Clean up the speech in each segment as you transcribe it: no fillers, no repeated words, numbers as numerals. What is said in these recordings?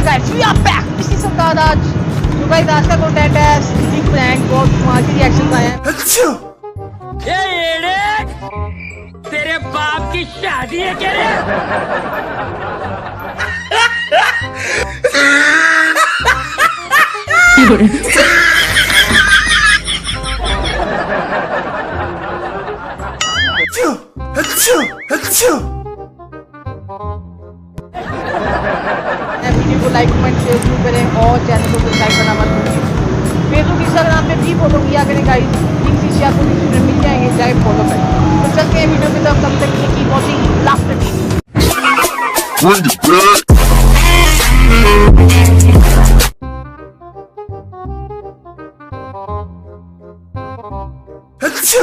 Hi guys, we are back. इसी सरकार आज तो गाइस आज का कंटेंट है स्टिंग प्रैंक बहुत कमाल रिएक्शंस आए हैं। अच्छा ये तेरे बाप की शादी है क्या रे? अच्छा वीडियो को लाइक कमेंट शेयर जरूर करें और चैनल को सब्सक्राइब करना मत भूलिए। फेसबुक इंस्टाग्राम पे भी फॉलो किया करें गाइस, लिंक नीचे आपको डिस्क्रिप्शन में मिल जाएंगे, जाके फॉलो करें। तो चलते हैं वीडियो की तरफ, तब तक के लिए कीप वॉचिंग लाफ्टर अच्छा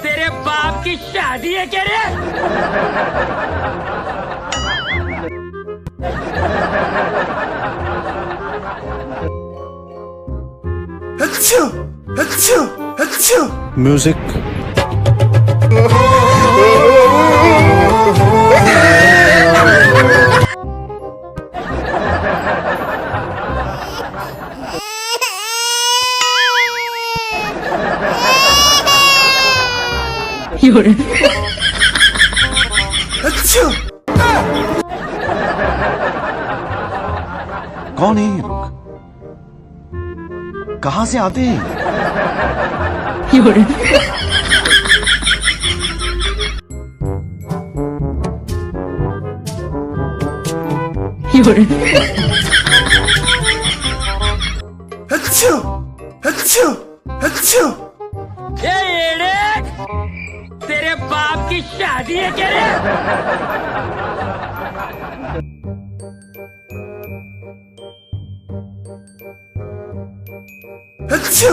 तेरे बाप की शादी है क्या रे? अच्छा म्यूजिक अच्छा कौन है ये लोग? कहां से आते हैं? अच्छा ये तेरे बाप की शादी है क्या रे? अच्छा